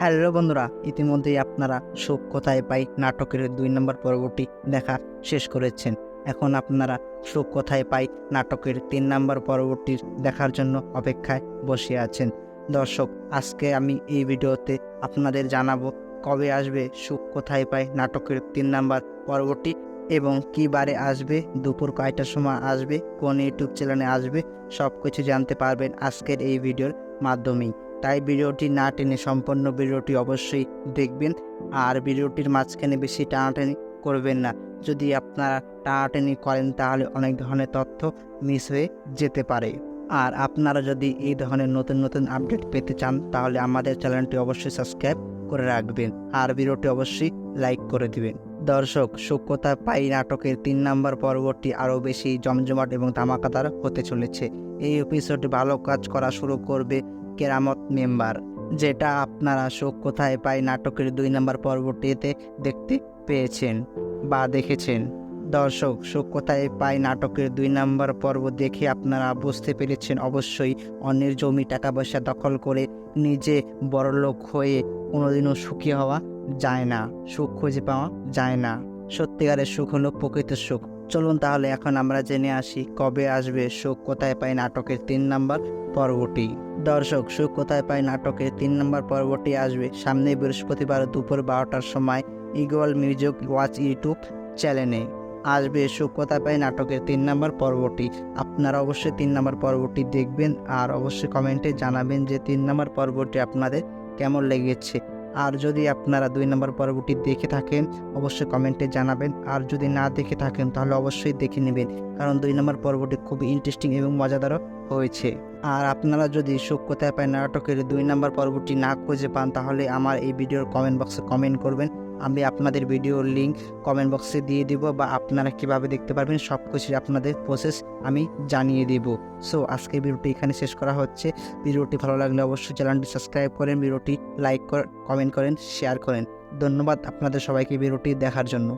Hello বন্ধুরা, ইতিমধ্যেই আপনারা সুখ কোথায় পাই নাটকের 2 নম্বর পর্বটি দেখা শেষ করেছেন। এখন আপনারা সুখ কোথায় পাই নাটকের 3 নম্বর পর্বটি দেখার জন্য অপেক্ষায় বসে আছেন। দর্শক, আজকে আমি এই ভিডিওতে আপনাদের জানাবো কবে আসবে সুখ কোথায় পাই নাটকের 3 নম্বর পর্বটি এবং কী বারে আসবে, দুপুর কয়টার সময় আসবে, কোন ইউটিউব চ্যানেলে আসবে, সব কিছু জানতে পারবেন আজকের এই ভিডিওর মাধ্যমেই। তাই ভিডিওটি না টেনে সম্পূর্ণ ভিডিওটি অবশ্যই দেখবেন, আর ভিডিওটির মাঝখানে বেশি টানাটানি করবেন না। যদি আপনারা টানাটানি করেন তাহলে অনেক ধরনের তথ্য মিস হয়ে যেতে পারে। আর আপনারা যদি এই ধরনের নতুন নতুন আপডেট পেতে চান তাহলে আমাদের চ্যানেলটি অবশ্যই সাবস্ক্রাইব করে রাখবেন, আর ভিডিওটি অবশ্যই লাইক করে দিবেন। দর্শক, সুখ কোথায় পাই নাটকের 3 নম্বর পর্বটি আরও বেশি জমজমাট এবং ধামাকাদার হতে চলেছে। এই এপিসোডে ভালো কাজ করা শুরু করবে কেরামত মেম্বার, যেটা আপনারা সুখ কোথায় পাই নাটকের 2 নম্বর পর্বটিতে দেখতে পেয়েছেন বা দেখেছেন। দর্শক, সুখ কোথায় পাই নাটকের 2 নম্বর পর্ব দেখে আপনারা বুঝতে পেরেছেন অবশ্যই অন্যের জমি টাকা পয়সা দখল করে নিজে বড়লোক হয়ে কোনোদিনও সুখী হওয়া যায় না, সুখ খুঁজে পাওয়া যায় না। সত্যিকারের সুখ হলো প্রকৃত সুখ। চলুন তাহলে এখন আমরা জেনে আসি কবে আসবে সুখ কোথায় পাই নাটকের 3 নম্বর পর্বটি। দর্শক, সুখ কোথায় পাই নাটকের 3 নম্বর পর্বটি আসবে সামনে বৃহস্পতিবার দুপুর 12টার সময় ইগল মিউজিক ওয়াচ ইউটিউব চ্যানেলে। আসবে সুখ কোথায় পাই নাটকের 3 নম্বর পর্বটি। আপনারা অবশ্যই 3 নম্বর পর্বটি দেখবেন, আর অবশ্যই কমেন্টে জানাবেন যে 3 নম্বর পর্বটি আপনাদের কেমন লেগেছে। আর যদি আপনারা 2 নম্বর পর্বটি দেখে থাকেন অবশ্যই কমেন্টে জানাবেন, আর যদি না দেখে থাকেন তাহলে অবশ্যই দেখে নেবেন, কারণ 2 নম্বর পর্বটি খুবই ইন্টারেস্টিং এবং মজাদারও হয়েছে। আর আপনারা যদি সুখ কোথায় পাই নাটকের 2 নম্বর পর্বটি না খুঁজে পান তাহলে আমার এই ভিডিওর কমেন্ট বক্সে কমেন্ট করবেন, আমি আপনাদের ভিডিওর লিঙ্ক কমেন্ট বক্সে দিয়ে দিব, বা আপনারা কিভাবে দেখতে পারবেন সব কিছু আপনাদের প্রসেস আমি জানিয়ে দেব। সো আজকে ভিডিওটি এখানে শেষ করা হচ্ছে। ভিডিওটি ভালো লাগলে অবশ্যই চ্যানেলটি সাবস্ক্রাইব করেন, ভিডিওটি লাইক করেন, কমেন্ট করেন, শেয়ার করেন। ধন্যবাদ আপনাদের সবাইকে ভিডিওটি দেখার জন্য।